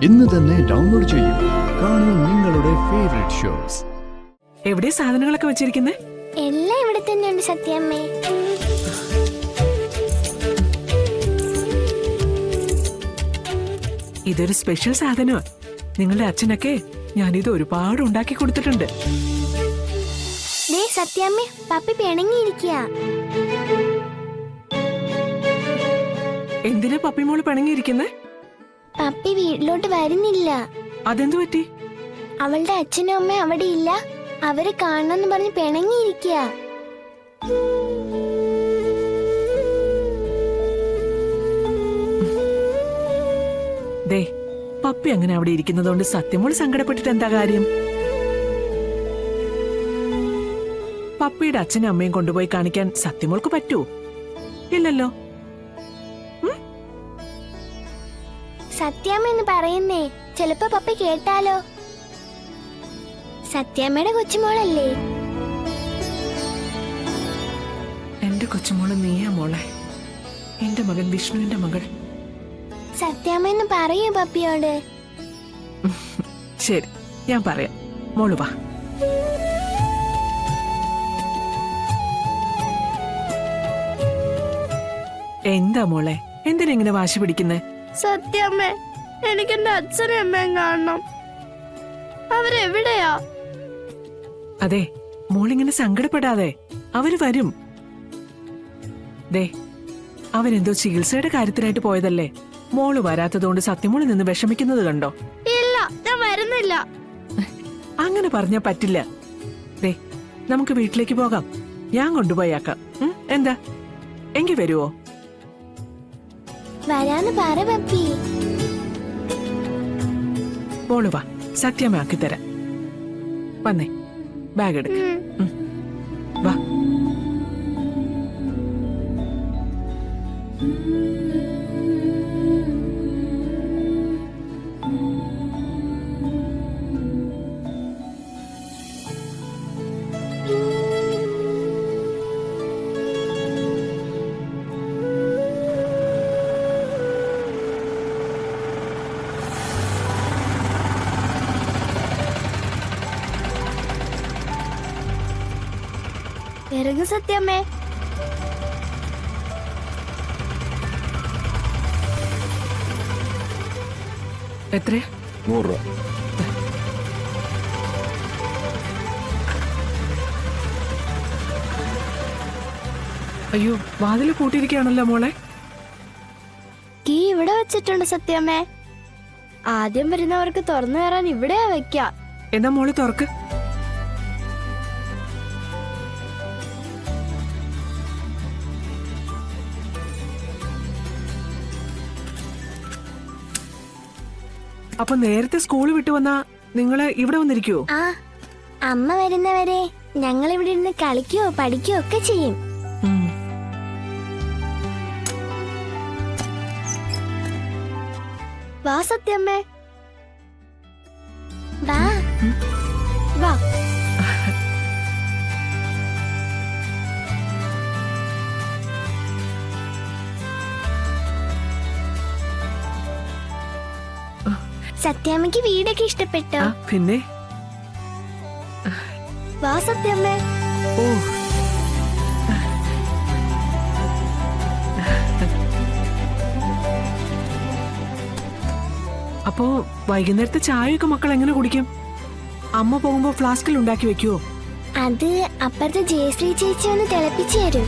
ഇന്ന് തന്നെ ഡൗൺലോഡ് ചെയ്യൂ. കാണൂ നിങ്ങളുടെ ഫേവറേറ്റ് ഷോസ്. എവിടെ സാധനങ്ങളൊക്കെ വെച്ചിരിക്കുന്നേ? എല്ലാം ഇവിടെ തന്നെയുണ്ട് സത്യമ്മേ. ഇതൊരു സ്പെഷ്യൽ സാധനമാ. നിങ്ങളുടെ അച്ഛനൊക്കെ ഞാനിത് ഒരുപാട് ഉണ്ടാക്കി കൊടുത്തിട്ടുണ്ട്. സത്യമ്മേ, പപ്പി പിണങ്ങിയിരിക്കുക. എന്തിനാ പപ്പിമോള് പിണങ്ങിയിരിക്കുന്നേ? പപ്പി വീട്ടിലോട്ട് വരുന്നില്ല. അതെന്തു പറ്റി? അവളുടെ അച്ഛനും അമ്മയും അവിടെ ഇല്ല. അവരെ കാണണമെന്ന് പറഞ്ഞ് പിണങ്ങിയിരിക്കുക. ദേ, പപ്പി അങ്ങനെ അവിടെ ഇരിക്കുന്നതുകൊണ്ട് സത്യമോള് സങ്കടപ്പെട്ടിട്ട് എന്താ കാര്യം? പപ്പിയുടെ അച്ഛനും അമ്മയും കൊണ്ടുപോയി കാണിക്കാൻ സത്യമോൾക്ക് പറ്റൂ? ഇല്ലല്ലോ. സത്യാമ്മ എന്ന് പറയുന്നേ ചിലപ്പോ പപ്പി കേട്ടാലോ? സത്യാമ്മയുടെ കൊച്ചുമോളല്ലേ? എന്റെ കൊച്ചുമോള് നീയാ മോളെ, എന്റെ മകൻ വിഷ്ണുവിന്റെ മകൾ. സത്യാമ്മ എന്ന് പറയൂ പപ്പിയോട്. ശരി, ഞാൻ പറയാം. മോള് വാ. എന്താ മോളെ, എന്തിനെങ്ങനെ വാശി പിടിക്കുന്നേ? സത്യമ്മേ, എനിക്ക് എന്റെ അച്ഛനും അമ്മയും കാണണം. അവരെവിടെയാ? അതെ, മോളിങ്ങനെ സങ്കടപ്പെടാതെ, അവര് വരും. ദേ, അവരെന്തോ ചികിത്സയുടെ കാര്യത്തിനായിട്ട് പോയതല്ലേ. മോള് വരാത്തതുകൊണ്ട് സത്യമോള് നിന്ന് വിഷമിക്കുന്നത് കണ്ടോ? ഇല്ല, ഞാൻ വരുന്നില്ല. അങ്ങനെ പറഞ്ഞാ പറ്റില്ല. ദേ, നമുക്ക് വീട്ടിലേക്ക് പോകാം. ഞാൻ കൊണ്ടുപോയാക്കാം. എന്താ, എങ്കി വരുവോ? വരാന്ന് പറ പപ്പി. മോള് വാ, സത്യമാക്കി തരാം. വന്നേ, ബാഗ് എടുക്ക. വാ. ഇറങ്ങു സത്യമ്മേ. എത്രയാ? 100 രൂപ. അയ്യോ, വാതില് പൂട്ടിയിരിക്കുകയാണല്ലോ മോളെ. കീ ഇവിടെ വെച്ചിട്ടുണ്ട് സത്യമ്മേ. ആദ്യം വരുന്നവർക്ക് തുറന്നു കയറാൻ ഇവിടെയാ വെക്കാം. എന്നാ മോള് തുറക്ക്. അപ്പൊ നേരത്തെ സ്കൂൾ വിട്ടു വന്നാ നിങ്ങള് ഇവിടെ വന്നിരിക്കുവോ? ആ, അമ്മ വരുന്നവരെ ഞങ്ങൾ ഇവിടെ ഇരുന്ന് കളിക്കുകയോ പഠിക്കുകയോ ഒക്കെ ചെയ്യും. വാ സത്യമ്മേ, വാ. വാ. സത്യാമ്മയ്ക്ക് വീടൊക്കെ ഇഷ്ടപ്പെട്ടോ? പിന്നെ വാ സത്യമ്മേ. ഓ, അപ്പോ വൈകുന്നേരത്തെ ചായയൊക്കെ മക്കൾ എങ്ങനെ കുടിക്കും? അമ്മ പോകുമ്പോ ഫ്ലാസ്കിൽ ഉണ്ടാക്കി വെക്കുവോ? അത് അപ്പുറത്തെ ജയശ്രീ ചേച്ചി ഒന്ന് തിളപ്പിച്ചു തരും.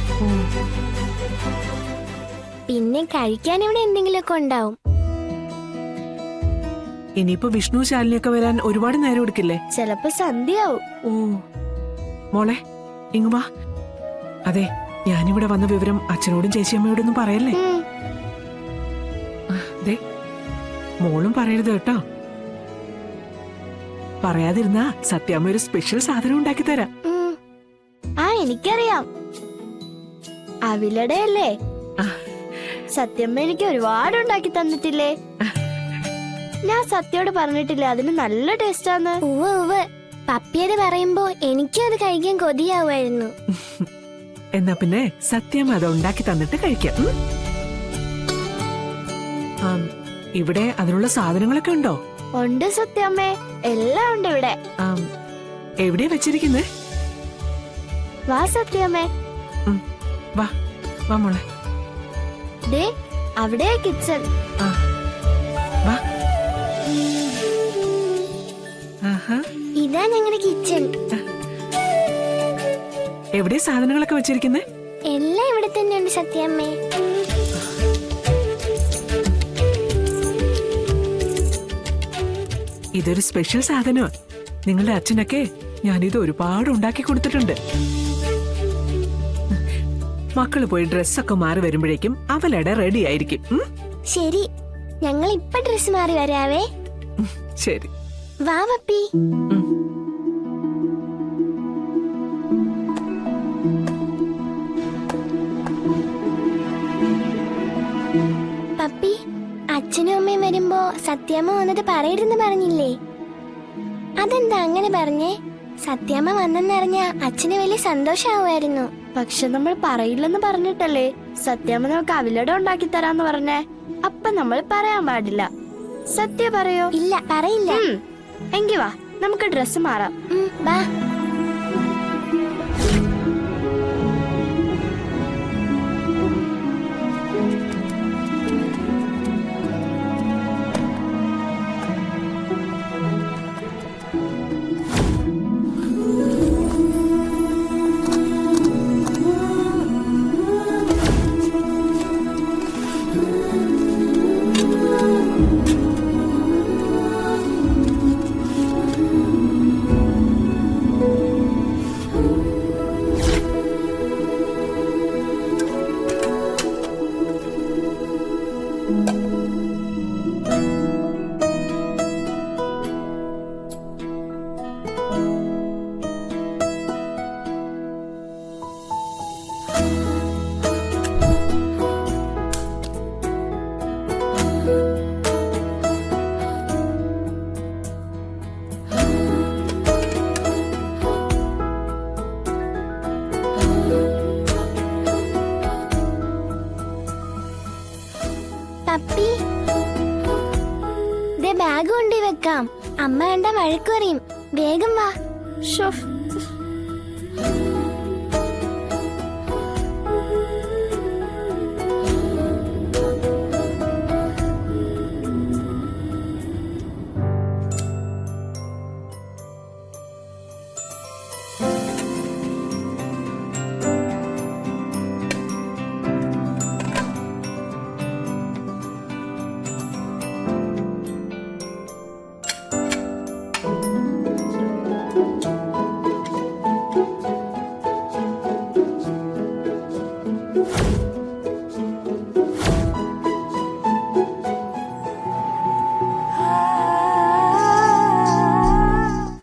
പിന്നെ കഴിക്കാൻ ഇവിടെ എന്തെങ്കിലുമൊക്കെ ഉണ്ടാവും. ഇനിയിപ്പോ വിഷ്ണു ശാലിനിയൊക്കെ വരാൻ ഒരുപാട് നേരം എടുക്കില്ലേ? ചിലപ്പോ സന്ധ്യയാവും. ഓ മോളെ, ഇങ്ങ് വാ. അതെ, ഞാനിവിടെ വന്ന വിവരം അച്ഛനോടും ചേച്ചിയമ്മയോടൊന്നും പറയല്ലേ. ദേ, മോളും പറയരുത് കേട്ടോ. പറയാതിരുന്നാ സത്യാമ്മ ഒരു സ്പെഷ്യൽ സാധനം ഉണ്ടാക്കി തരാം. ആ, എനിക്കറിയാം. അവിലടയല്ലേ? സത്യമ്മ എനിക്ക് ഒരുപാട് ഉണ്ടാക്കി തന്നിട്ടില്ലേ? ഞാൻ സത്യോട് പറഞ്ഞിട്ടില്ല അതിന് നല്ല ടേസ്റ്റാന്ന്. ഉവ്വ് പപ്പിയത് പറയുമ്പോ എനിക്കും അത് കഴിക്കാൻ കൊതിയാവുമായിരുന്നു. എന്നാ പിന്നെ സത്യം അത് ഉണ്ടാക്കി തന്നിട്ട് കഴിക്കാം. ഇവിടെ അതിനുള്ള സാധനങ്ങളൊക്കെ ഉണ്ടോ? ഉണ്ട് സത്യമ്മേ, എല്ലാം ഉണ്ട് ഇവിടെ. ആം, എവിടെയാ വെച്ചിരിക്കുന്നേ? വാ സത്യമ്മേ. വാ വാ മോളെ. ദേ അവിടെയാ കിച്ചൺ. ആ, വാ. ആഹാ. ഇതാ ഞങ്ങളുടെ കിച്ചൺ. എവിടെയാ സാധനങ്ങളൊക്കെ വെച്ചിരിക്കുന്നേ? എല്ലാം ഇവിടെ തന്നെയുണ്ട് സത്യമ്മേ. ഇതൊരു സ്പെഷ്യൽ സാധനമാണ്. നിങ്ങളുടെ അച്ഛനൊക്കെ ഞാനിത് ഒരുപാട് ഉണ്ടാക്കി കൊടുത്തിട്ടുണ്ട്. മക്കള് പോയി ഡ്രസ്സൊക്കെ മാറി വരുമ്പോഴേക്കും അവലട റെഡി ആയിരിക്കും. ശരി, ഞങ്ങൾ ഇപ്പൊ ഡ്രസ് മാറി വരാവേ. ശരി. വാ പപ്പി. പപ്പി, അച്ഛനും അമ്മയും വരുമ്പോ സത്യമ്മ വന്നിട്ട് പറയരുതെന്ന് പറഞ്ഞില്ലേ? അതെന്താ അങ്ങനെ പറഞ്ഞേ? സത്യമ്മ വന്നെന്നറിഞ്ഞ അച്ഛന് വലിയ സന്തോഷാവുമായിരുന്നു. പക്ഷെ നമ്മൾ പറയില്ലെന്ന് പറഞ്ഞിട്ടല്ലേ സത്യമ്മ നമുക്ക് അവിലട ഉണ്ടാക്കി തരാന്ന് പറഞ്ഞേ. അപ്പൊ നമ്മൾ പറയാൻ പാടില്ല. സത്യ പറയോ? ഇല്ല, പറയില്ല. എങ്കി വാ, നമുക്ക് ഡ്രസ് മാറാം. വാ. പപ്പി, ദേ ബാഗ് കൊണ്ടു വെക്കാം. അമ്മ കണ്ട വഴക്ക് പറയും. വേഗം വാ. ഷോ,